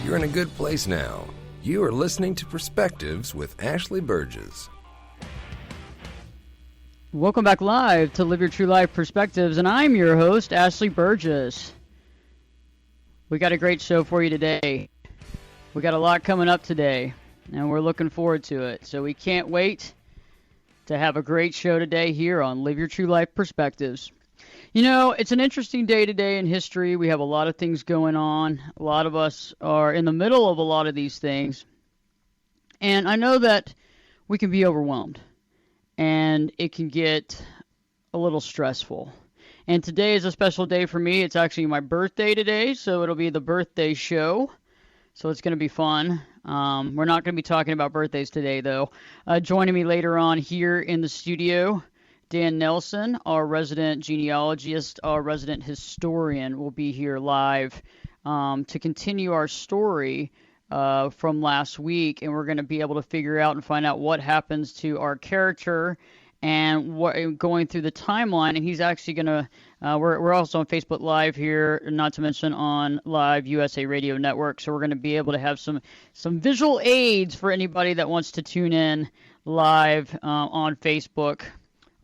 You're in a good place now. You are listening to Perspectives with Ashley Burgess. Welcome back live to Live Your True Life Perspectives, and I'm your host, Ashley Burgess. We got a great show for you today. We got a lot coming up today, and we're looking forward to it. So we can't wait to have a great show today here on Live Your True Life Perspectives. You know, it's an interesting day today in history. We have a lot of things going on. A lot of us are in the middle of a lot of these things. And I know that we can be overwhelmed, and it can get a little stressful. And today is a special day for me. It's actually my birthday today, so it'll be the birthday show. So it's going to be fun. We're not going to be talking about birthdays today, though. Joining me later on here in the studio, Dan Nelson, our resident genealogist, our resident historian, will be here live to continue our story from last week, and we're going to be able to figure out and find out what happens to our character and what going through the timeline. And he's actually going to we're also on Facebook Live here, not to mention on Live USA Radio Network, so we're going to be able to have some visual aids for anybody that wants to tune in live on Facebook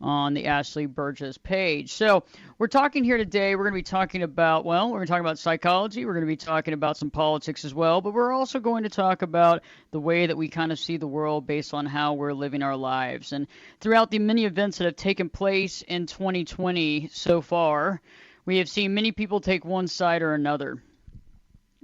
on the Ashley Burgess page. So we're talking here today. We're going to be talking about, we're going to talk about psychology. We're going to be talking about some politics as well, but we're also going to talk about the way that we kind of see the world based on how we're living our lives. And throughout the many events that have taken place in 2020 so far, we have seen many people take one side or another.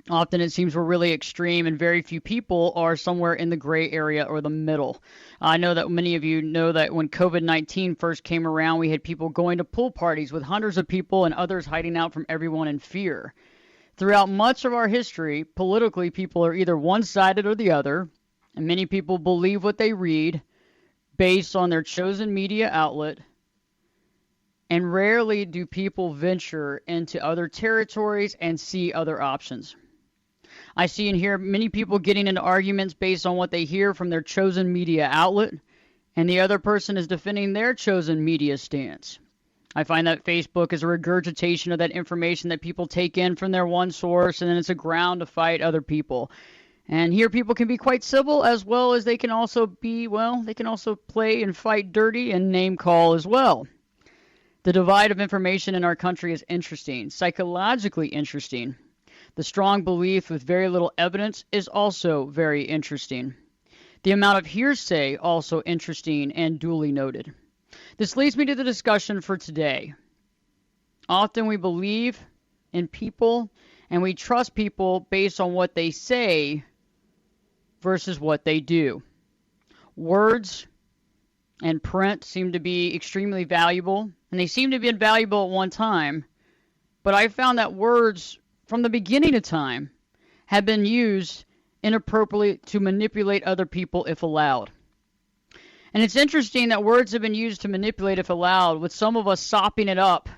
Often it seems we're really extreme, and very few people are somewhere in the gray area or the middle. I know that many of you know that when COVID-19 first came around, we had people going to pool parties with hundreds of people and others hiding out from everyone in fear. Throughout much of our history, politically, people are either one-sided or the other, and many people believe what they read based on their chosen media outlet, and rarely do people venture into other territories and see other options. I see and hear many people getting into arguments based on what they hear from their chosen media outlet, and the other person is defending their chosen media stance. I find that Facebook is a regurgitation of that information that people take in from their one source, and then it's a ground to fight other people. And here people can be quite civil, as well as they can also be, they can also play and fight dirty and name call as well. The divide of information in our country is interesting, psychologically interesting. The strong belief with very little evidence is also very interesting. The amount of hearsay also interesting and duly noted. This leads me to the discussion for today. Often we believe in people and we trust people based on what they say versus what they do. Words and print seem to be extremely valuable, and they seem to have been valuable at one time, but I found that words from the beginning of time have been used inappropriately to manipulate other people if allowed. And it's interesting that words have been used to manipulate if allowed, with some of us sopping it up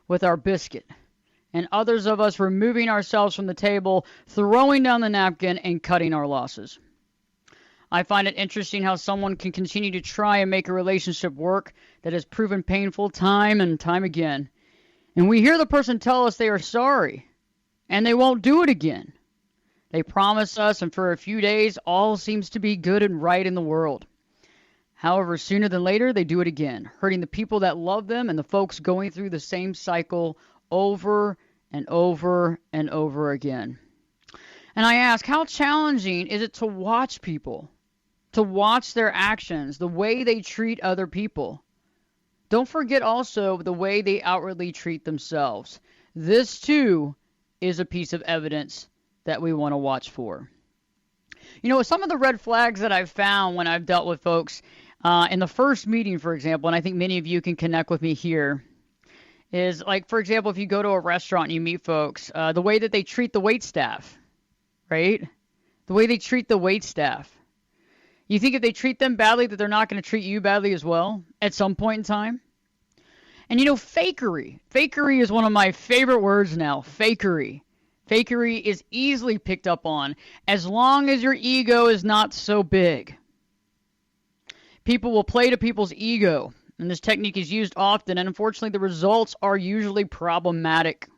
with our biscuit, and others of us removing ourselves from the table, throwing down the napkin, and cutting our losses. I find it interesting how someone can continue to try and make a relationship work that has proven painful time and time again. And we hear the person tell us they are sorry, and they won't do it again. They promise us, and for a few days, all seems to be good and right in the world. However, sooner than later, they do it again, hurting the people that love them and the folks going through the same cycle over and over and over again. And I ask, how challenging is it to watch people, to watch their actions, the way they treat other people? Don't forget also the way they outwardly treat themselves. This, too, is a piece of evidence that we want to watch for. You know, some of the red flags that I've found when I've dealt with folks in the first meeting, for example, and I think many of you can connect with me here, is like, for example, if you go to a restaurant and you meet folks, the way that they treat the wait staff, right? The way they treat the wait staff. You think if they treat them badly that they're not going to treat you badly as well at some point in time? And you know, fakery. Fakery is one of my favorite words now, fakery. Fakery is easily picked up on as long as your ego is not so big. People will play to people's ego, and this technique is used often, and unfortunately the results are usually problematic.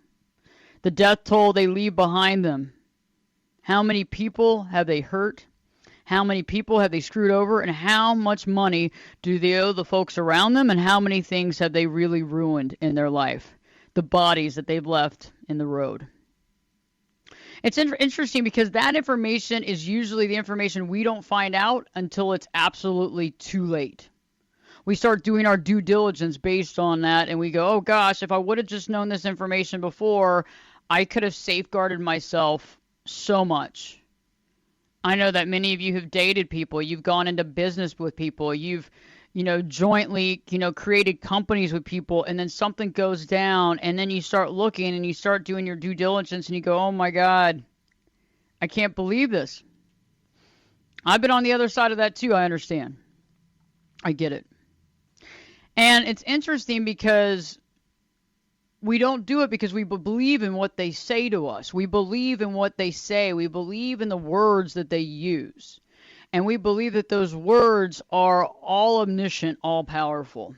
The death toll they leave behind them How many people have they hurt? How many people have they screwed over? And how much money do they owe the folks around them? And how many things have they really ruined in their life? The bodies that they've left in the road. It's interesting because that information is usually the information we don't find out until it's absolutely too late. We start doing our due diligence based on that, and we go, oh gosh, if I would have just known this information before, I could have safeguarded myself so much. I know that many of you have dated people, you've gone into business with people, you've jointly, created companies with people, and then something goes down, and then you start looking and you start doing your due diligence and you go, oh my God, I can't believe this. I've been on the other side of that too. I understand. I get it. And it's interesting because we don't do it because we believe in what they say to us. We believe in what they say. We believe in the words that they use. And we believe that those words are all omniscient, all powerful.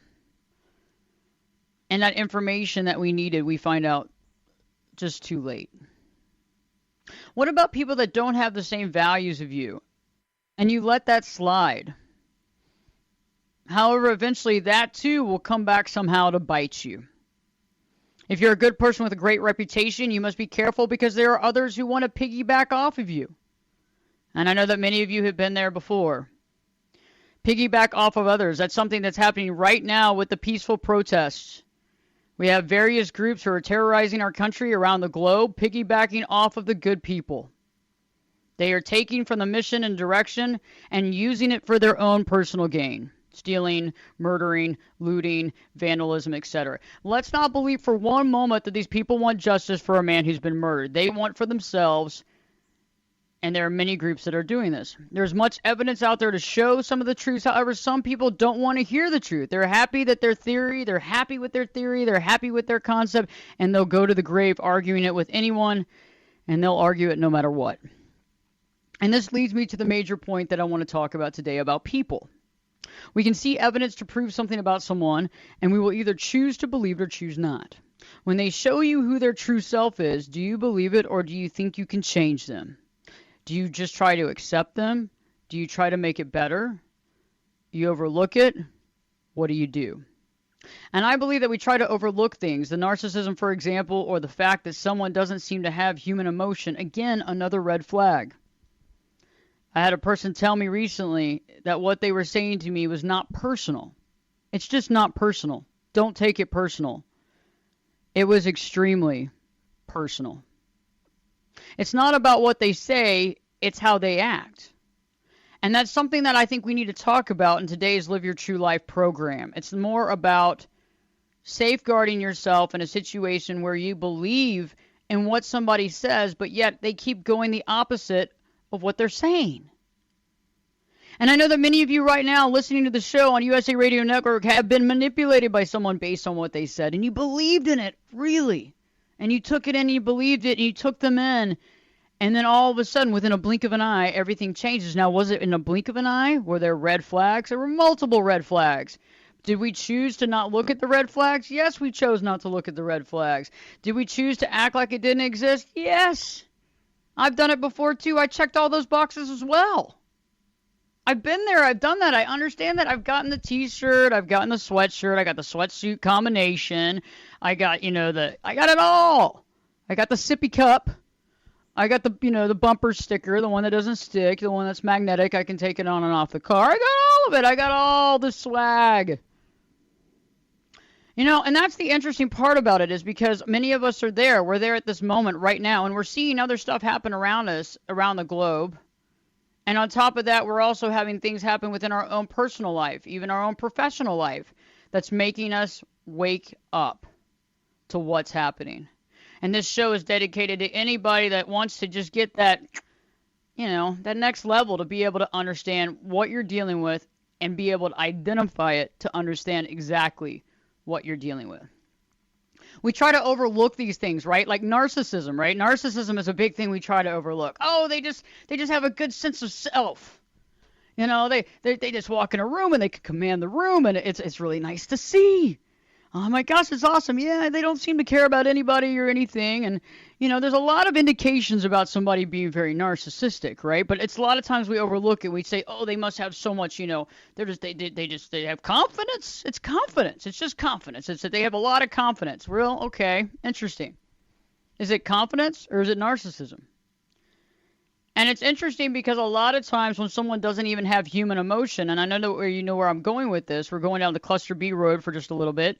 And that information that we needed, we find out just too late. What about people that don't have the same values of you? And you let that slide. However, eventually that too will come back somehow to bite you. If you're a good person with a great reputation, you must be careful because there are others who want to piggyback off of you. And I know that many of you have been there before. Piggyback off of others. That's something that's happening right now with the peaceful protests. We have various groups who are terrorizing our country around the globe, piggybacking off of the good people. They are taking from the mission and direction and using it for their own personal gain. Stealing, murdering, looting, vandalism, etc. Let's not believe for one moment that these people want justice for a man who's been murdered. They want for themselves, and there are many groups that are doing this. There's much evidence out there to show some of the truths. However, some people don't want to hear the truth. They're happy that they're happy with their theory, they're happy with their concept, and they'll go to the grave arguing it with anyone, and they'll argue it no matter what. And this leads me to the major point that I want to talk about today about people. We can see evidence to prove something about someone, and we will either choose to believe it or choose not. When they show you who their true self is, do you believe it or do you think you can change them? Do you just try to accept them? Do you try to make it better? You overlook it? What do? And I believe that we try to overlook things. The narcissism, for example, or the fact that someone doesn't seem to have human emotion. Again, another red flag. I had a person tell me recently that what they were saying to me was not personal. It's just not personal. Don't take it personal. It was extremely personal. It's not about what they say, it's how they act. And that's something that I think we need to talk about in today's Live Your True Life program. It's more about safeguarding yourself in a situation where you believe in what somebody says, but yet they keep going the opposite of what they're saying. And I know that many of you right now listening to the show on USA Radio Network have been manipulated by someone based on what they said, and you believed in it, really. And you took it in, and you believed it, and you took them in, and then all of a sudden, within a blink of an eye, everything changes. Now, was it in a blink of an eye? Were there red flags? There were multiple red flags. Did we choose to not look at the red flags? Yes, we chose not to look at the red flags. Did we choose to act like it didn't exist? Yes. I've done it before, too. I checked all those boxes as well. I've been there. I've done that. I understand that. I've gotten the T-shirt. I've gotten the sweatshirt. I got the sweatsuit combination. I got, I got it all. I got the sippy cup. I got the, the bumper sticker, the one that doesn't stick, the one that's magnetic. I can take it on and off the car. I got all of it. I got all the swag. And that's the interesting part about it is because many of us are there. We're there at this moment right now, and we're seeing other stuff happen around us, around the globe. And on top of that, we're also having things happen within our own personal life, even our own professional life, that's making us wake up to what's happening. And this show is dedicated to anybody that wants to just get that, that next level to be able to understand what you're dealing with and be able to identify it to understand exactly what you're dealing with. We try to overlook these things, right? Like narcissism, right? Narcissism is a big thing we try to overlook. Oh, they just have a good sense of self. They just walk in a room and they can command the room, and it's really nice to see. Oh my gosh, it's awesome. Yeah, they don't seem to care about anybody or anything. And, there's a lot of indications about somebody being very narcissistic, right? But it's a lot of times we overlook it. We say, oh, they must have so much, they have confidence. It's confidence. It's just confidence. It's that they have a lot of confidence. Real? Okay. Interesting. Is it confidence or is it narcissism? And it's interesting because a lot of times when someone doesn't even have human emotion, and I know where where I'm going with this, we're going down the cluster B road for just a little bit.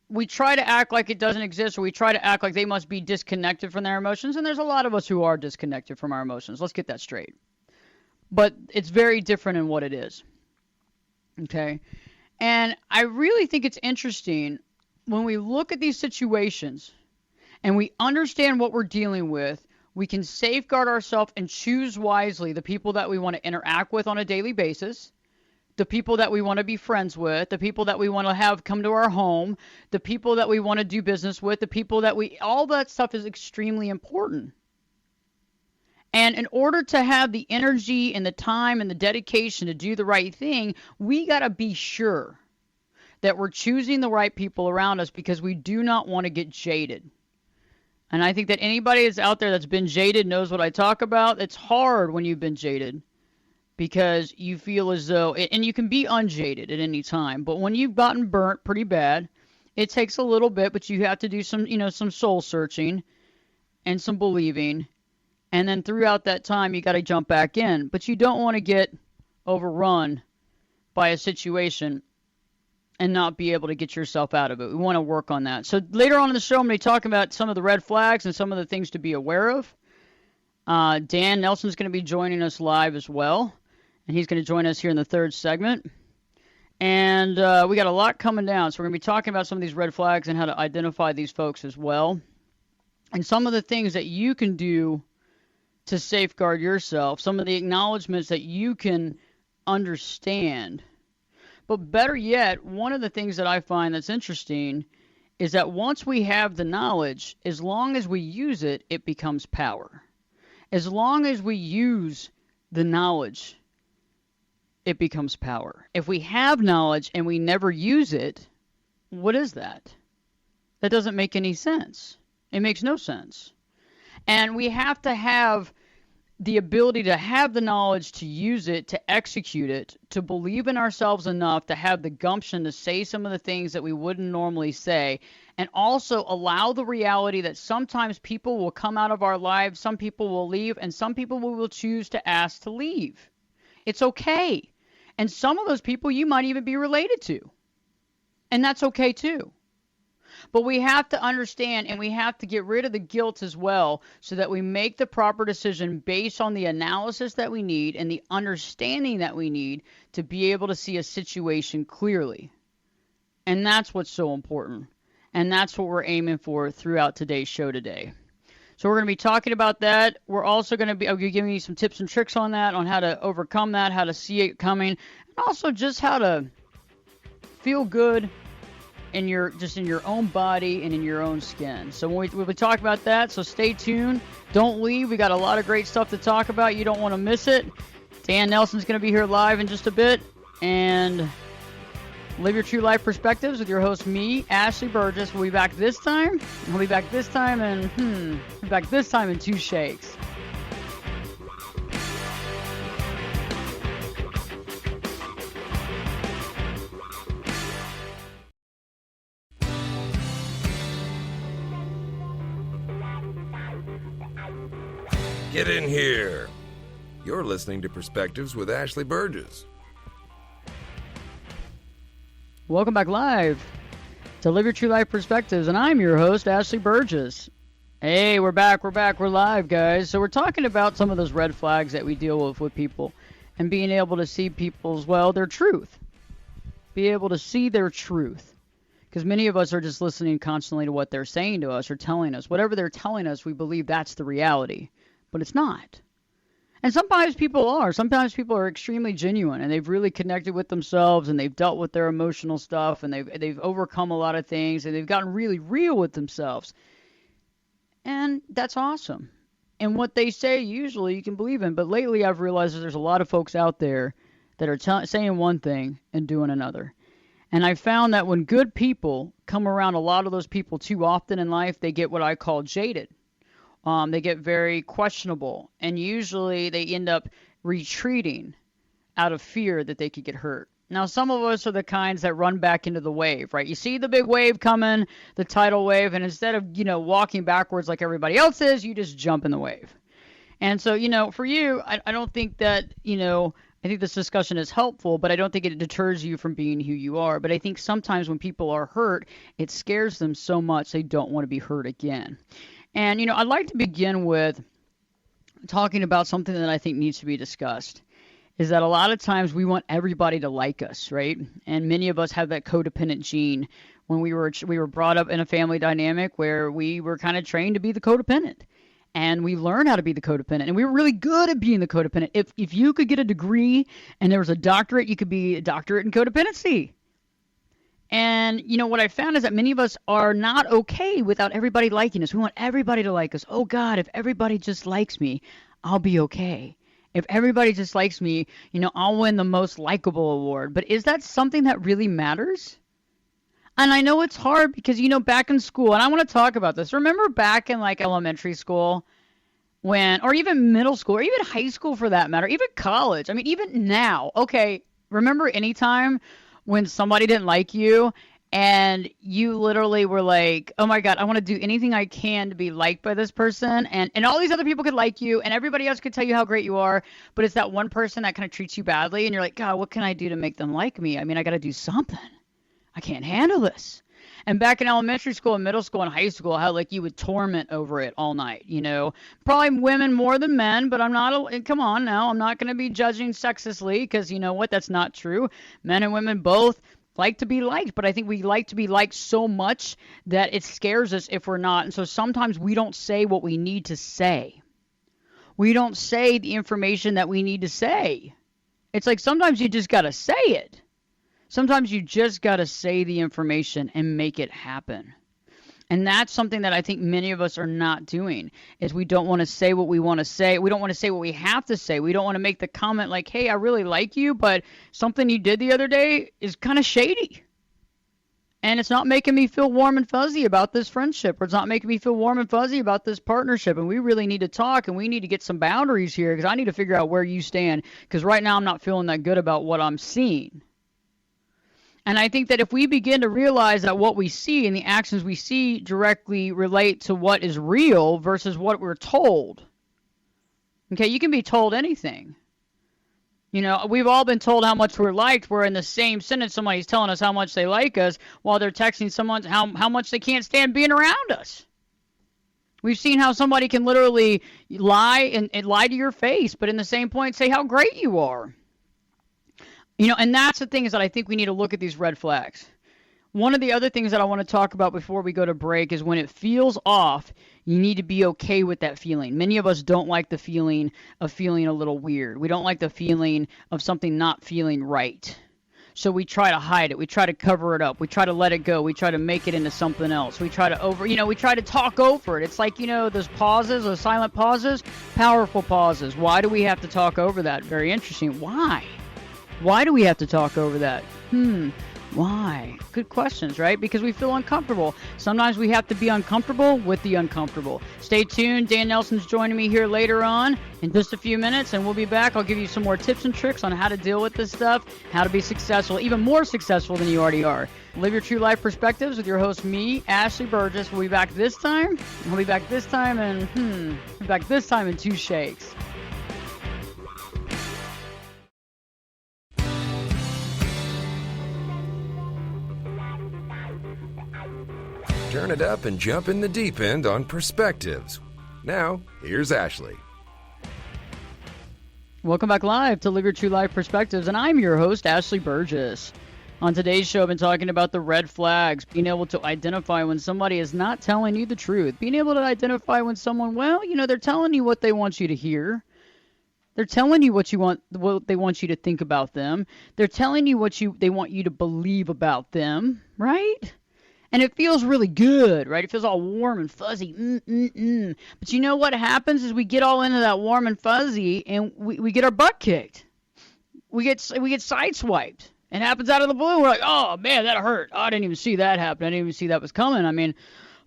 We try to act like it doesn't exist, or we try to act like they must be disconnected from their emotions, and there's a lot of us who are disconnected from our emotions. Let's get that straight. But it's very different in what it is. Okay? And I really think it's interesting when we look at these situations and we understand what we're dealing with, we can safeguard ourselves and choose wisely the people that we want to interact with on a daily basis, the people that we want to be friends with, the people that we want to have come to our home, the people that we want to do business with, the people that all that stuff is extremely important. And in order to have the energy and the time and the dedication to do the right thing, we got to be sure that we're choosing the right people around us because we do not want to get jaded. And I think that anybody that's out there that's been jaded knows what I talk about. It's hard when you've been jaded, because you feel as though, and you can be unjaded at any time, but when you've gotten burnt pretty bad, it takes a little bit, but you have to do some soul searching and some believing, and then throughout that time, you got to jump back in, but you don't want to get overrun by a situation and not be able to get yourself out of it. We want to work on that. So later on in the show, I'm going to be talking about some of the red flags and some of the things to be aware of. Dan Nelson's going to be joining us live as well. And he's going to join us here in the third segment. And we got a lot coming down. So we're going to be talking about some of these red flags and how to identify these folks as well. And some of the things that you can do to safeguard yourself. Some of the acknowledgments that you can understand. But better yet, one of the things that I find that's interesting is that once we have the knowledge, as long as we use it, it becomes power. As long as we use the knowledge, it becomes power. If we have knowledge and we never use it, what is that? That doesn't make any sense. It makes no sense. And we have to have the ability to have the knowledge, to use it, to execute it, to believe in ourselves enough to have the gumption to say some of the things that we wouldn't normally say, and also allow the reality that sometimes people will come out of our lives, some people will leave, and some people we will choose to ask to leave. It's okay. And some of those people you might even be related to. And that's okay too. But we have to understand, and we have to get rid of the guilt as well, so that we make the proper decision based on the analysis that we need and the understanding that we need to be able to see a situation clearly. And that's what's so important. And that's what we're aiming for throughout today's show today. So we're going to be talking about that. We're also going to be giving you some tips and tricks on that, on how to overcome that, how to see it coming, and also just how to feel good in your own body and in your own skin. So we'll be talking about that. So stay tuned. Don't leave. We got a lot of great stuff to talk about. You don't want to miss it. Dan Nelson's going to be here live in just a bit. And Live Your True Life Perspectives with your host, me, Ashley Burgess. We'll be back this time. I'll be back this time in 2 shakes. Get in here. You're listening to Perspectives with Ashley Burgess. Welcome back live to Live Your True Life Perspectives, and I'm your host, Ashley Burgess. Hey, we're back, we're live, guys. So we're talking about some of those red flags that we deal with people, and being able to see people's, their truth. Be able to see their truth. Because many of us are just listening constantly to what they're saying to us or telling us. Whatever they're telling us, we believe that's the reality. But it's not. And sometimes people are. Sometimes people are extremely genuine, and they've really connected with themselves, and they've dealt with their emotional stuff, and they've overcome a lot of things, and they've gotten really real with themselves. And that's awesome. And what they say, usually you can believe in. But lately I've realized that there's a lot of folks out there that are saying one thing and doing another. And I found that when good people come around a lot of those people too often in life, they get what I call jaded. They get very questionable, and usually they end up retreating out of fear that they could get hurt. Now, some of us are the kinds that run back into the wave, right? You see the big wave coming, the tidal wave, and instead of, walking backwards like everybody else is, you just jump in the wave. And so, for you, I don't think that, I think this discussion is helpful, but I don't think it deters you from being who you are. But I think sometimes when people are hurt, it scares them so much they don't want to be hurt again. And, I'd like to begin with talking about something that I think needs to be discussed. Is that a lot of times we want everybody to like us, right? And many of us have that codependent gene when we were brought up in a family dynamic where we were kind of trained to be the codependent. And we learned how to be the codependent. And we were really good at being the codependent. If you could get a degree and there was a doctorate, you could be a doctorate in codependency. And, what I found is that many of us are not okay without everybody liking us. We want everybody to like us. Oh, God, if everybody just likes me, I'll be okay. If everybody just likes me, I'll win the most likable award. But is that something that really matters? And I know it's hard because, back in school, and I want to talk about this. Remember back in like elementary school or even middle school, or even high school for that matter, even college. I mean, even now. Okay, remember any time when somebody didn't like you and you literally were like, oh my God, I want to do anything I can to be liked by this person. And all these other people could like you and everybody else could tell you how great you are. But it's that one person that kind of treats you badly. And you're like, God, what can I do to make them like me? I mean, I got to do something. I can't handle this. And back in elementary school and middle school and high school, how like you would torment over it all night, Probably women more than men, but come on now. I'm not going to be judging sexistly because you know what? That's not true. Men and women both like to be liked, but I think we like to be liked so much that it scares us if we're not. And so sometimes we don't say what we need to say. We don't say the information that we need to say. It's like sometimes you just got to say it. Sometimes you just got to say the information and make it happen. And that's something that I think many of us are not doing, is we don't want to say what we want to say. We don't want to say what we have to say. We don't want to make the comment like, hey, I really like you, but something you did the other day is kind of shady. And it's not making me feel warm and fuzzy about this friendship, or it's not making me feel warm and fuzzy about this partnership. And we really need to talk, and we need to get some boundaries here because I need to figure out where you stand, because right now I'm not feeling that good about what I'm seeing. And I think that if we begin to realize that what we see and the actions we see directly relate to what is real versus what we're told. Okay, you can be told anything. We've all been told how much we're liked, where in the same sentence somebody's telling us how much they like us while they're texting someone how much they can't stand being around us. We've seen how somebody can literally lie and lie to your face, but in the same point say how great you are. And that's the thing, is that I think we need to look at these red flags. One of the other things that I want to talk about before we go to break is when it feels off, you need to be okay with that feeling. Many of us don't like the feeling of feeling a little weird. We don't like the feeling of something not feeling right. So we try to hide it. We try to cover it up. We try to let it go. We try to make it into something else. We try to we try to talk over it. It's like, those pauses, those silent pauses, powerful pauses. Why do we have to talk over that? Very interesting. Why? Why do we have to talk over that? Why? Good questions, right? Because we feel uncomfortable. Sometimes we have to be uncomfortable with the uncomfortable. Stay tuned. Dan Nelson's joining me here later on in just a few minutes, and we'll be back. I'll give you some more tips and tricks on how to deal with this stuff, how to be successful, even more successful than you already are. Live your true life perspectives with your host, me, Ashley Burgess. We'll be back this time. I'll be back this time in 2 shakes. Turn it up and jump in the deep end on perspectives. Now, here's Ashley. Welcome back live to Live Your True Life Perspectives, and I'm your host, Ashley Burgess. On today's show, I've been talking about the red flags, being able to identify when somebody is not telling you the truth, being able to identify when someone, they're telling you what they want you to hear. They're telling you what they want you to think about them. They're telling you they want you to believe about them, right? And it feels really good, right? It feels all warm and fuzzy. But you know what happens is we get all into that warm and fuzzy, and we get our butt kicked. We get sideswiped. It happens out of the blue. We're like, oh, man, that hurt. Oh, I didn't even see that happen. I didn't even see that was coming. I mean,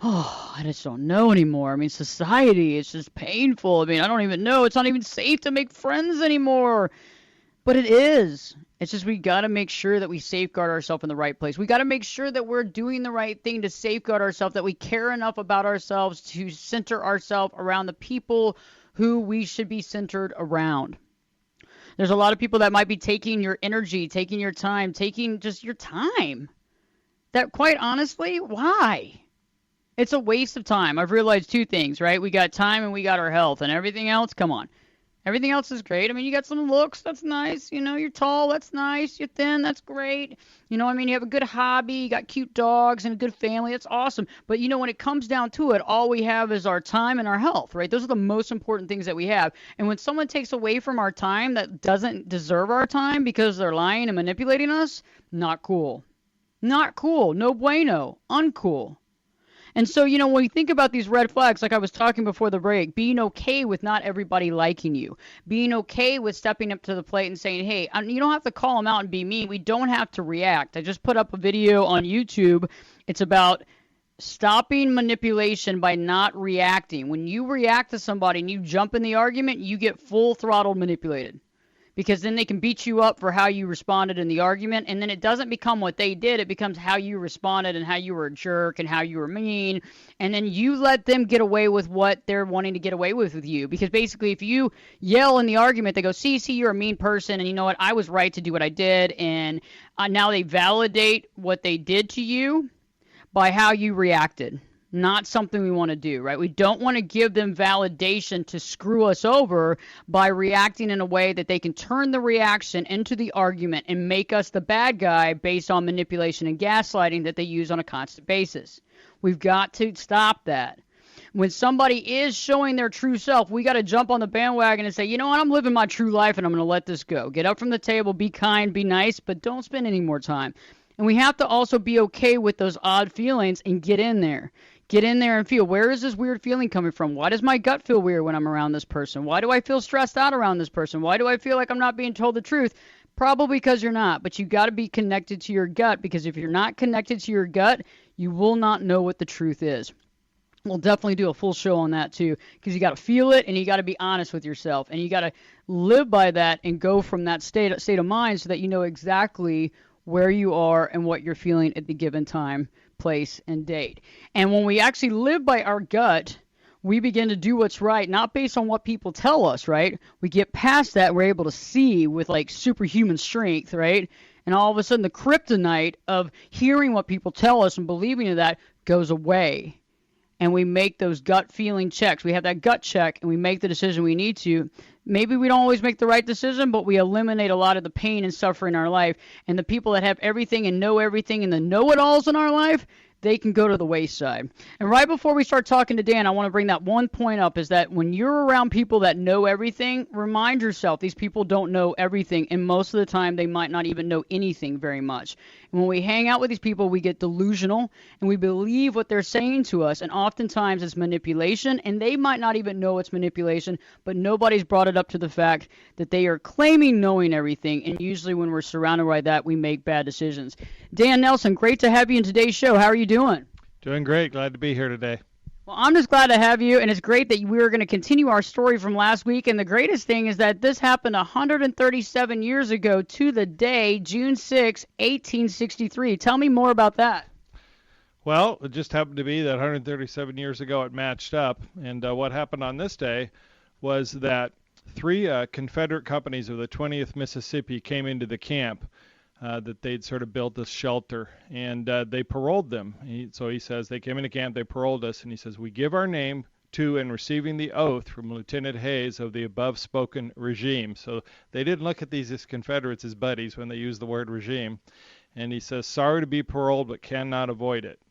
oh, I just don't know anymore. I mean, society, it's just painful. I mean, I don't even know. It's not even safe to make friends anymore. But it is. It's just we got to make sure that we safeguard ourselves in the right place. We got to make sure that we're doing the right thing to safeguard ourselves, that we care enough about ourselves to center ourselves around the people who we should be centered around. There's a lot of people that might be taking your energy, taking your time, taking just your time. That quite honestly, why? It's a waste of time. I've realized two things, right? We got time and we got our health, and everything else, come on. Everything else is great. I mean, you got some looks, that's nice. You know, you're tall, that's nice. You're thin, that's great. You know, I mean, you have a good hobby, you got cute dogs and a good family, that's awesome. But, you know, when it comes down to it, all we have is our time and our health, right? Those are the most important things that we have. And when someone takes away from our time that doesn't deserve our time because they're lying and manipulating us, not cool. Not cool. No bueno. Uncool. And so, you know, when we think about these red flags, like I was talking before the break, being okay with not everybody liking you, being okay with stepping up to the plate and saying, hey, you don't have to call them out and be mean. We don't have to react. I just put up a video on YouTube. It's about stopping manipulation by not reacting. When you react to somebody and you jump in the argument, you get full throttle manipulated. Because then they can beat you up for how you responded in the argument, and then it doesn't become what they did. It becomes how you responded and how you were a jerk and how you were mean, and then you let them get away with what they're wanting to get away with you. Because basically, if you yell in the argument, they go, see, you're a mean person, and you know what, I was right to do what I did, and now they validate what they did to you by how you reacted. Not something we want to do, right? We don't want to give them validation to screw us over by reacting in a way that they can turn the reaction into the argument and make us the bad guy based on manipulation and gaslighting that they use on a constant basis. We've got to stop that. When somebody is showing their true self, we got to jump on the bandwagon and say, you know what, I'm living my true life and I'm going to let this go. Get up from the table, be kind, be nice, but don't spend any more time. And we have to also be okay with those odd feelings and get in there. Get in there and feel, where is this weird feeling coming from? Why does my gut feel weird when I'm around this person? Why do I feel stressed out around this person? Why do I feel like I'm not being told the truth? Probably because you're not, but you got to be connected to your gut, because if you're not connected to your gut, you will not know what the truth is. We'll definitely do a full show on that too, because you got to feel it and you got to be honest with yourself, and you got to live by that and go from that state of mind so that you know exactly where you are and what you're feeling at the given time, place, and date. And when we actually live by our gut, we begin to do what's right, not based on what people tell us, right? We get past that, we're able to see with like superhuman strength, right? And all of a sudden the kryptonite of hearing what people tell us and believing in that goes away. And we make those gut feeling checks. We have that gut check and we make the decision we need to. Maybe we don't always make the right decision, but we eliminate a lot of the pain and suffering in our life. And the people that have everything and the know-it-alls in our life, they can go to the wayside. And right before we start talking to Dan, I want to bring that one point up, is that when you're around people that know everything, remind yourself these people don't know everything, and most of the time they might not even know anything very much. And when we hang out with these people, we get delusional and we believe what they're saying to us, and oftentimes it's manipulation, and they might not even know it's manipulation, but nobody's brought it up to the fact that they are claiming knowing everything, and usually when we're surrounded by that, we make bad decisions. Dan Nelson, great to have you in today's show. How are you doing? Doing great. Glad to be here today. Well, I'm just glad to have you, and it's great that we're going to continue our story from last week. And the greatest thing is that this happened 137 years ago to the day, June 6, 1863. Tell me more about that. Well, it just happened to be that 137 years ago it matched up. And what happened on this day was that three Confederate companies of the 20th Mississippi came into the camp that they'd sort of built this shelter, and they paroled them. So he says, they came into camp, they paroled us, and he says, we give our name to and receiving the oath from Lieutenant Hayes of the above spoken regime. So they didn't look at these as Confederates as buddies when they used the word regime. And he says, sorry to be paroled, but cannot avoid it.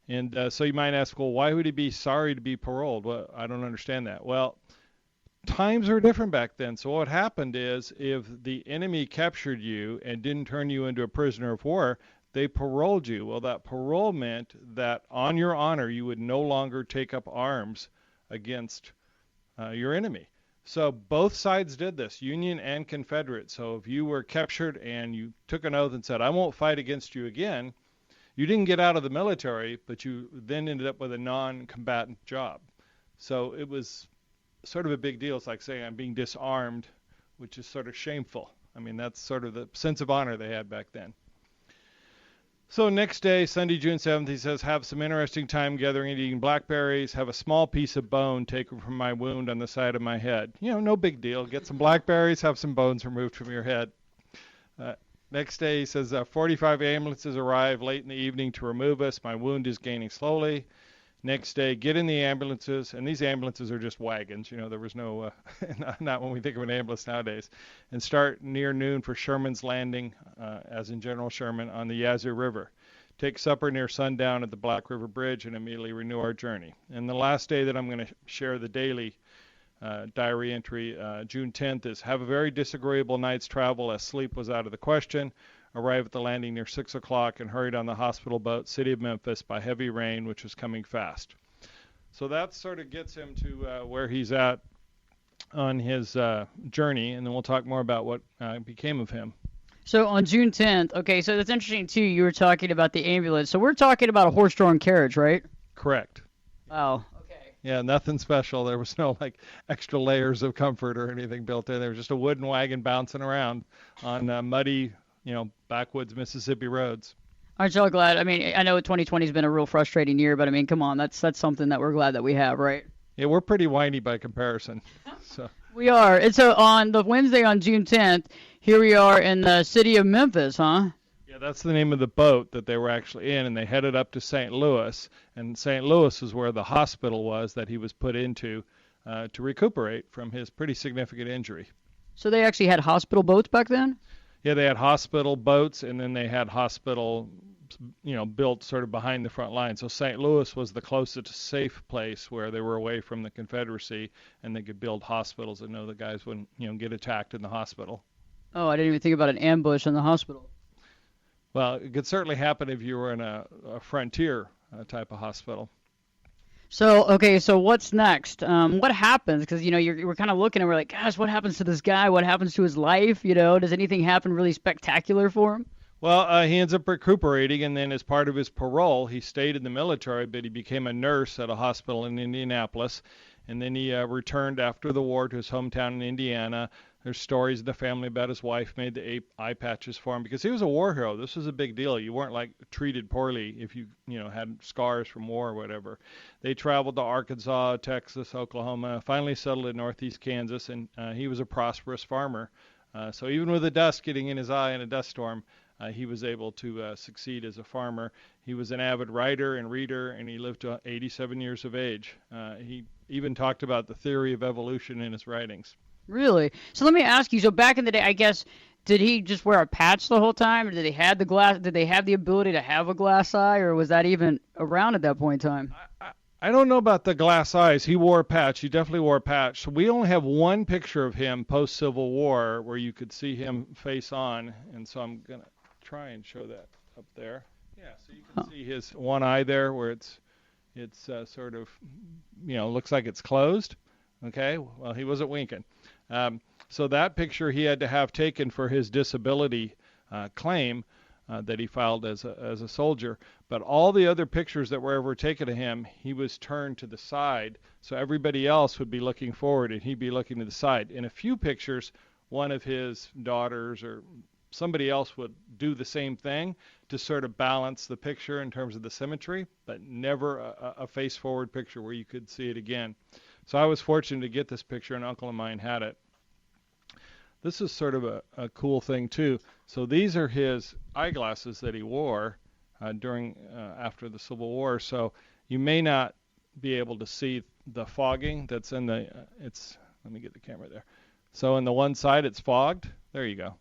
And so you might ask, well, why would he be sorry to be paroled? Well, I don't understand that. Well, times were different back then. So what happened is, if the enemy captured you and didn't turn you into a prisoner of war, they paroled you. Well, that parole meant that on your honor, you would no longer take up arms against your enemy. So both sides did this, Union and Confederate. So if you were captured and you took an oath and said, I won't fight against you again, you didn't get out of the military, but you then ended up with a non-combatant job. So it was sort of a big deal. It's like saying I'm being disarmed, which is sort of shameful. I mean, that's sort of the sense of honor they had back then. So next day, Sunday, June 7th, he says, have some interesting time gathering and eating blackberries, have a small piece of bone taken from my wound on the side of my head. You know, no big deal. Get some blackberries, have some bones removed from your head. Next day, he says, 45 ambulances arrive late in the evening to remove us. My wound is gaining slowly. Next day, get in the ambulances, and these ambulances are just wagons. You know, there was no, not when we think of an ambulance nowadays. And start near noon for Sherman's Landing, as in General Sherman, on the Yazoo River. Take supper near sundown at the Black River Bridge and immediately renew our journey. And the last day that I'm going to share the daily diary entry, June 10th, is have a very disagreeable night's travel as sleep was out of the question. Arrived at the landing near 6 o'clock and hurried on the hospital boat, City of Memphis, by heavy rain, which was coming fast. So that sort of gets him to where he's at on his journey, and then we'll talk more about what became of him. So on June 10th, okay, so that's interesting too. You were talking about the ambulance. So we're talking about a horse-drawn carriage, right? Correct. Wow. Okay. Yeah, nothing special. There was no like extra layers of comfort or anything built in. There was just a wooden wagon bouncing around on muddy, backwoods Mississippi roads. Aren't y'all glad? I mean, I know 2020 has been a real frustrating year, but I mean, come on, that's something that we're glad that we have, right? Yeah, we're pretty whiny by comparison. So we are. And so on the Wednesday on June 10th, here we are in the city of Memphis, huh? Yeah, that's the name of the boat that they were actually in, and they headed up to St. Louis, and St. Louis is where the hospital was that he was put into to recuperate from his pretty significant injury. So they actually had hospital boats back then? Yeah, they had hospital boats, and then they had hospital, built sort of behind the front line. So St. Louis was the closest safe place where they were away from the Confederacy, and they could build hospitals and know the guys wouldn't, get attacked in the hospital. Oh, I didn't even think about an ambush in the hospital. Well, it could certainly happen if you were in a frontier type of hospital. So, okay, so what's next? What happens? Because, we're kind of looking and we're like, gosh, what happens to this guy? What happens to his life? Does anything happen really spectacular for him? Well, he ends up recuperating, and then as part of his parole, he stayed in the military, but he became a nurse at a hospital in Indianapolis, and then he returned after the war to his hometown in Indiana. There's stories in the family about his wife made the eye patches for him because he was a war hero. This was a big deal. You weren't like treated poorly if you had scars from war or whatever. They traveled to Arkansas, Texas, Oklahoma, finally settled in northeast Kansas, and he was a prosperous farmer. So even with the dust getting in his eye in a dust storm, he was able to succeed as a farmer. He was an avid writer and reader, and he lived to 87 years of age. He even talked about the theory of evolution in his writings. Really? So let me ask you. So back in the day, I guess, did he just wear a patch the whole time, or did they have Did they have the ability to have a glass eye, or was that even around at that point in time? I don't know about the glass eyes. He wore a patch. He definitely wore a patch. So we only have one picture of him post-Civil War where you could see him face on, and so I'm gonna try and show that up there. Yeah, so you can see his one eye there where it's sort of looks like it's closed. Okay, well, he wasn't winking. So that picture he had to have taken for his disability claim that he filed as a soldier. But all the other pictures that were ever taken of him, he was turned to the side, so everybody else would be looking forward and he'd be looking to the side. In a few pictures, one of his daughters or somebody else would do the same thing to sort of balance the picture in terms of the symmetry, but never a face-forward picture where you could see it again. So I was fortunate to get this picture, and an uncle of mine had it. This is sort of a cool thing, too. So these are his eyeglasses that he wore after the Civil War. So you may not be able to see the fogging that's in the, let me get the camera there. So on the one side, it's fogged. There you go.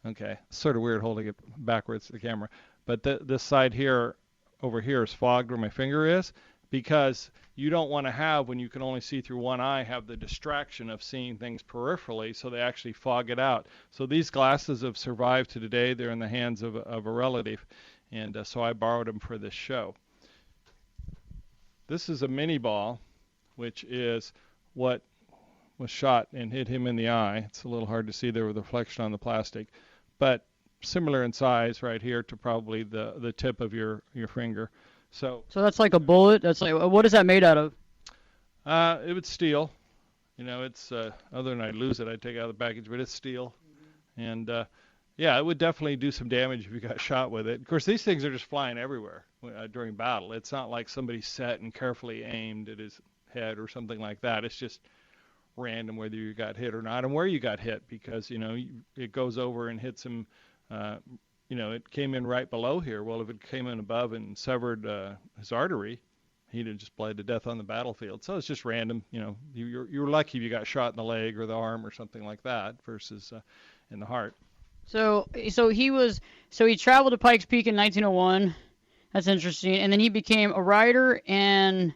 Okay. It's sort of weird holding it backwards to the camera. But this side here, over here, is fogged where my finger is, because you don't want to have, when you can only see through one eye, have the distraction of seeing things peripherally, so they actually fog it out. So these glasses have survived to today. They're in the hands of a relative, and so I borrowed them for this show. This is a mini ball, which is what was shot and hit him in the eye. It's a little hard to see there with the reflection on the plastic, but similar in size right here to probably the tip of your finger. So that's like a bullet. That's like, what is that made out of? It would steel. It's other than I'd lose it, I'd take it out of the package, but it's steel. And yeah, it would definitely do some damage if you got shot with it. Of course, these things are just flying everywhere during battle. It's not like somebody set and carefully aimed at his head or something like that. It's just random whether you got hit or not and where you got hit, because it goes over and hits him. It came in right below here. Well, if it came in above and severed his artery, he'd have just bled to death on the battlefield. So it's just random. You're lucky if you got shot in the leg or the arm or something like that versus in the heart. So he traveled to Pikes Peak in 1901. That's interesting. And then he became a writer, and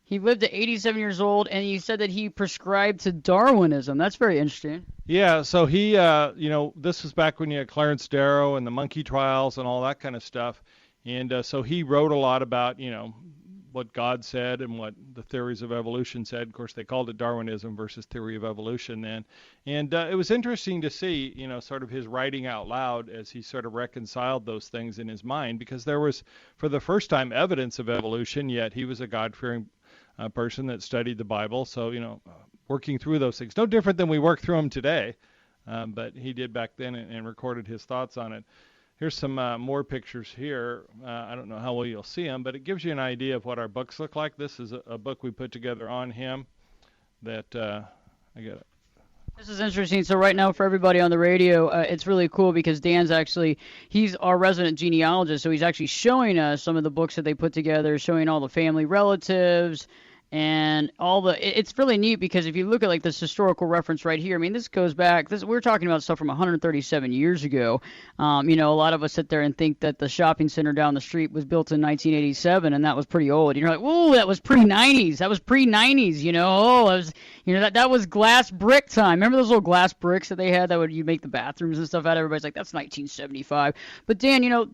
he lived to 87 years old, and he said that he prescribed to Darwinism. That's very interesting. Yeah, so he, this was back when you had Clarence Darrow and the monkey trials and all that kind of stuff. And so he wrote a lot about, what God said and what the theories of evolution said. Of course, they called it Darwinism versus theory of evolution then. And it was interesting to see, sort of his writing out loud as he sort of reconciled those things in his mind, because there was, for the first time, evidence of evolution, yet he was a God-fearing person that studied the Bible. So, working through those things, no different than we work through them today, but he did back then and recorded his thoughts on it. Here's some more pictures here. I don't know how well you'll see them, but it gives you an idea of what our books look like. This is a book we put together on him that I got it. This is interesting. So right now for everybody on the radio, it's really cool because he's our resident genealogist, so he's actually showing us some of the books that they put together, showing all the family relatives, and it's really neat because if you look at like this historical reference right here, I mean, this goes back, we're talking about stuff from 137 years ago. A lot of us sit there and think that the shopping center down the street was built in 1987 and that was pretty old. You're like, whoa, that was pre-90s. That was pre-90s, that was glass brick time. Remember those little glass bricks that they had that you make the bathrooms and stuff out? Everybody's like, that's 1975. But Dan,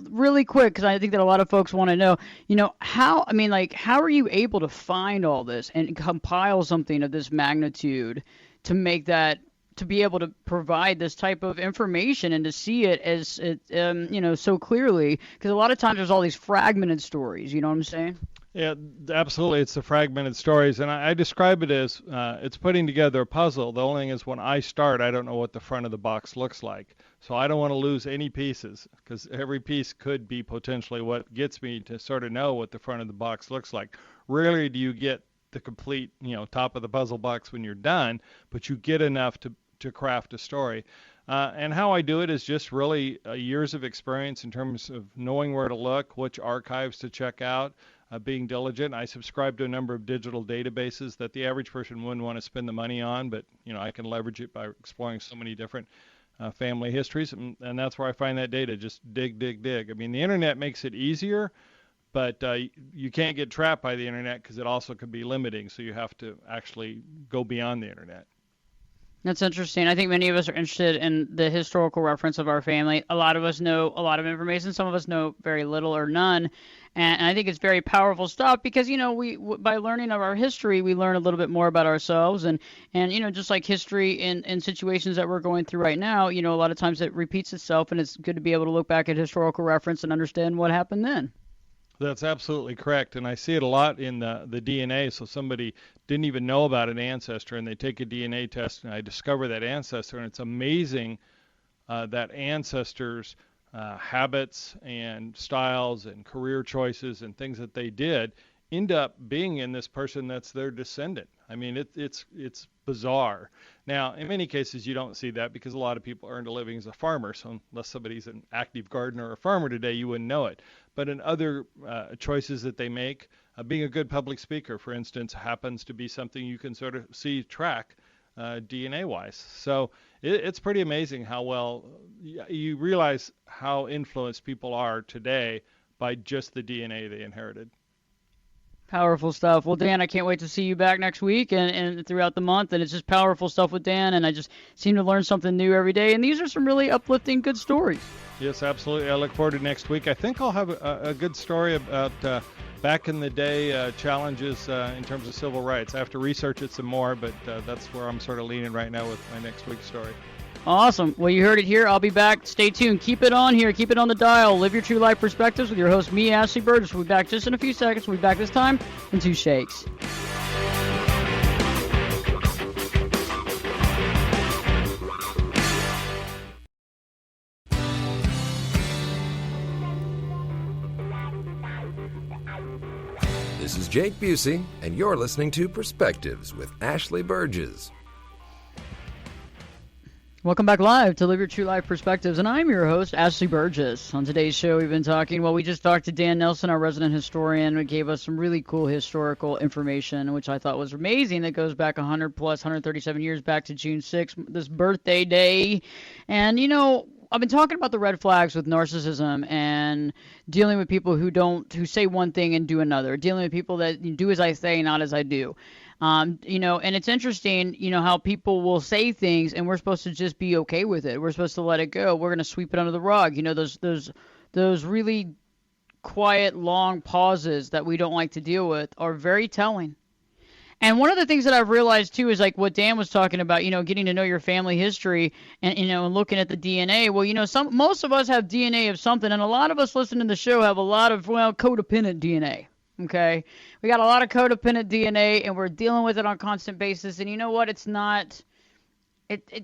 really quick, because I think that a lot of folks want to know, how are you able to find all this and compile something of this magnitude to make that, to be able to provide this type of information and to see it as so clearly, because a lot of times there's all these fragmented stories, you know what I'm saying? Yeah, absolutely. It's the fragmented stories, and I describe it as it's putting together a puzzle. The only thing is, when I start, I don't know what the front of the box looks like, so I don't want to lose any pieces, because every piece could be potentially what gets me to sort of know what the front of the box looks like. Rarely do you get the complete, top of the puzzle box when you're done, but you get enough to craft a story. And how I do it is just really years of experience in terms of knowing where to look, which archives to check out, being diligent. I subscribe to a number of digital databases that the average person wouldn't want to spend the money on, but I can leverage it by exploring so many different family histories, and that's where I find that data. Just dig. I mean, the internet makes it easier, but you can't get trapped by the internet because it also can be limiting, so you have to actually go beyond the internet. That's interesting. I think many of us are interested in the historical reference of our family. A lot of us know a lot of information. Some of us know very little or none. And I think it's very powerful stuff because, we by learning of our history, we learn a little bit more about ourselves. And just like history in situations that we're going through right now, a lot of times it repeats itself, and it's good to be able to look back at historical reference and understand what happened then. That's absolutely correct, and I see it a lot in the DNA. So somebody didn't even know about an ancestor, and they take a DNA test, and I discover that ancestor, and it's amazing that ancestors' habits and styles and career choices and things that they did end up being in this person that's their descendant. I mean, it's bizarre. Now, in many cases, you don't see that because a lot of people earned a living as a farmer. So unless somebody's an active gardener or a farmer today, you wouldn't know it. But in other choices that they make, being a good public speaker, for instance, happens to be something you can sort of track DNA-wise. So it's pretty amazing how well you realize how influenced people are today by just the DNA they inherited. Powerful stuff. Well, Dan, I can't wait to see you back next week and throughout the month. And it's just powerful stuff with Dan, and I just seem to learn something new every day. And these are some really uplifting, good stories. Yes, absolutely. I look forward to next week. I think I'll have a good story about back in the day challenges in terms of civil rights. I have to research it some more, but that's where I'm sort of leaning right now with my next week's story. Awesome. Well, you heard it here. I'll be back. Stay tuned. Keep it on here. Keep it on the dial. Live your true life perspectives with your host, me, Ashley Burgess. We'll be back just in a few seconds. We'll be back this time in 2 shakes. This is Jake Busey, and you're listening to Perspectives with Ashley Burgess. Welcome back live to Live Your True Life Perspectives, and I'm your host, Ashley Burgess. On today's show, we've been talking, we just talked to Dan Nelson, our resident historian, who gave us some really cool historical information, which I thought was amazing, that goes back 137 years back to June 6th, this birthday day. And, I've been talking about the red flags with narcissism and dealing with people who say one thing and do another, dealing with people that do as I say, not as I do. And it's interesting, how people will say things and we're supposed to just be okay with it. We're supposed to let it go. We're going to sweep it under the rug. Those really quiet, long pauses that we don't like to deal with are very telling. And one of the things that I've realized too is like what Dan was talking about, getting to know your family history and, and looking at the DNA. Well, most of us have DNA of something, and a lot of us listening to the show have a lot of, codependent DNA. Okay, we got a lot of codependent DNA, and we're dealing with it on a constant basis. And you know what? It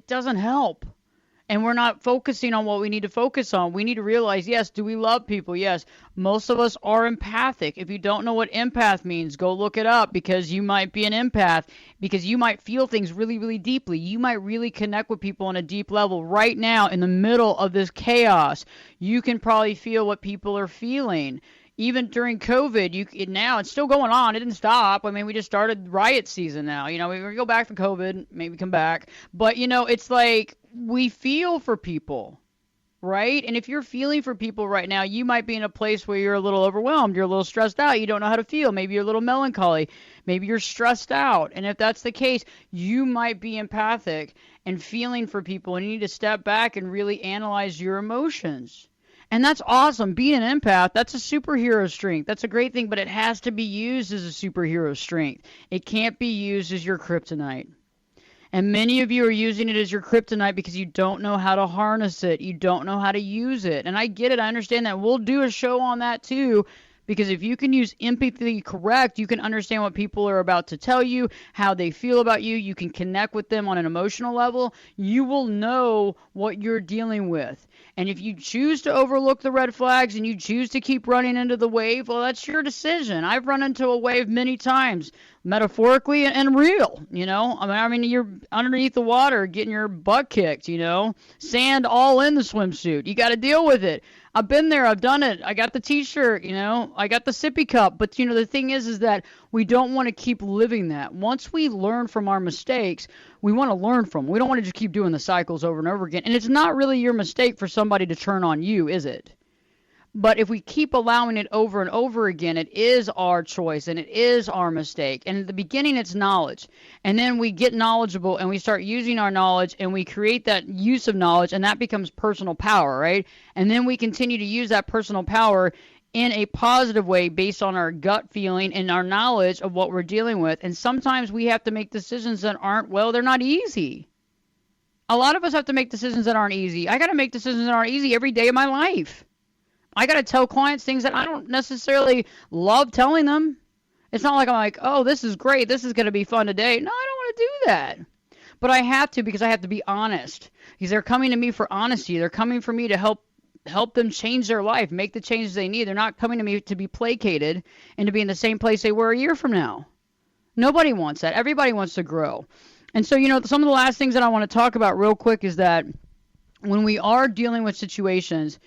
doesn't help. And we're not focusing on what we need to focus on. We need to realize, yes, do we love people? Yes. Most of us are empathic. If you don't know what empath means, go look it up, because you might be an empath, because you might feel things really, really deeply. You might really connect with people on a deep level. Right now, in the middle of this chaos, you can probably feel what people are feeling. Even during COVID, now it's still going on. It didn't stop. I mean, we just started riot season now. We go back to COVID, maybe come back. But, it's like we feel for people, right? And if you're feeling for people right now, you might be in a place where you're a little overwhelmed. You're a little stressed out. You don't know how to feel. Maybe you're a little melancholy. Maybe you're stressed out. And if that's the case, you might be empathic and feeling for people. And you need to step back and really analyze your emotions. And that's awesome. Being an empath, that's a superhero strength. That's a great thing, but it has to be used as a superhero strength. It can't be used as your kryptonite. And many of you are using it as your kryptonite because you don't know how to harness it. You don't know how to use it. And I get it. I understand that. We'll do a show on that too, because if you can use empathy correct, you can understand what people are about to tell you, how they feel about you. You can connect with them on an emotional level. You will know what you're dealing with. And if you choose to overlook the red flags and you choose to keep running into the wave, well, that's your decision. I've run into a wave many times, metaphorically and real, I mean, you're underneath the water getting your butt kicked, sand all in the swimsuit. You got to deal with it. I've been there. I've done it. I got the T-shirt, I got the sippy cup. But, the thing is that we don't want to keep living that. Once we learn from our mistakes, we want to learn from them. We don't want to just keep doing the cycles over and over again. And it's not really your mistake for somebody to turn on you, is it? But if we keep allowing it over and over again, it is our choice and it is our mistake. And at the beginning, it's knowledge. And then we get knowledgeable and we start using our knowledge and we create that use of knowledge, and that becomes personal power, right? And then we continue to use that personal power in a positive way based on our gut feeling and our knowledge of what we're dealing with. And sometimes we have to make decisions that they're not easy. A lot of us have to make decisions that aren't easy. I got to make decisions that aren't easy every day of my life. I got to tell clients things that I don't necessarily love telling them. It's not like I'm like, oh, this is great. This is going to be fun today. No, I don't want to do that. But I have to, because I have to be honest. Because they're coming to me for honesty. They're coming for me to help them change their life, make the changes they need. They're not coming to me to be placated and to be in the same place they were a year from now. Nobody wants that. Everybody wants to grow. And so, some of the last things that I want to talk about real quick is that when we are dealing with situations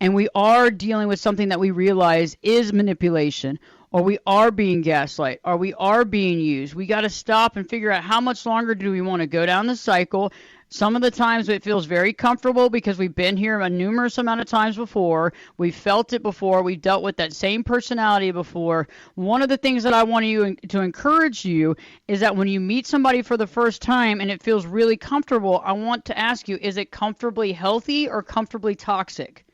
and we are dealing with something that we realize is manipulation, or we are being gaslight, or we are being used, we got to stop and figure out how much longer do we want to go down the cycle. Some of the times it feels very comfortable because we've been here a numerous amount of times before. We've felt it before. We've dealt with that same personality before. One of the things that I want to encourage you is that when you meet somebody for the first time and it feels really comfortable, I want to ask you, is it comfortably healthy or comfortably toxic?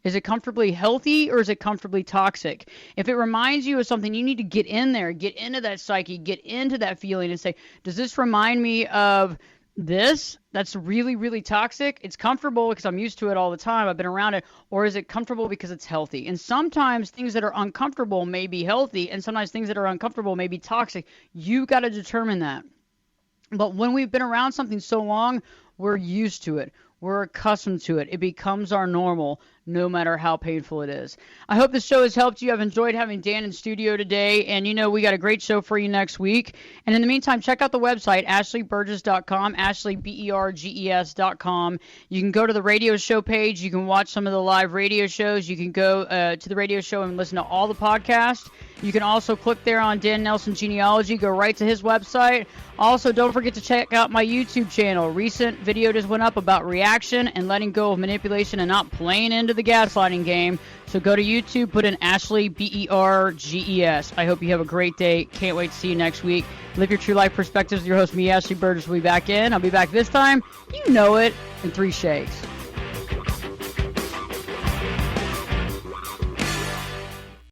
Is it comfortably healthy or is it comfortably toxic? If it reminds you of something, you need to get in there, get into that psyche, get into that feeling and say, does this remind me of this that's really, really toxic? It's comfortable because I'm used to it all the time. I've been around it. Or is it comfortable because it's healthy? And sometimes things that are uncomfortable may be healthy, and sometimes things that are uncomfortable may be toxic. You got to determine that. But when we've been around something so long, we're used to it. We're accustomed to it. It becomes our normal, no matter how painful it is. I hope this show has helped you. I've enjoyed having Dan in studio today. And, we got a great show for you next week. And in the meantime, check out the website, ashleyburgess.com, ashleyburges.com. You can go to the radio show page. You can watch some of the live radio shows. You can go to the radio show and listen to all the podcasts. You can also click there on Dan Nelson Genealogy, go right to his website. Also, don't forget to check out my YouTube channel. Recent video just went up about reaction and letting go of manipulation and not playing into the gaslighting game. So go to YouTube, put in Ashley, Burges. I hope you have a great day. Can't wait to see you next week. Live your true life perspectives. Your host, me, Ashley Burgess, will be back in. I'll be back this time. You know it, in 3 shakes.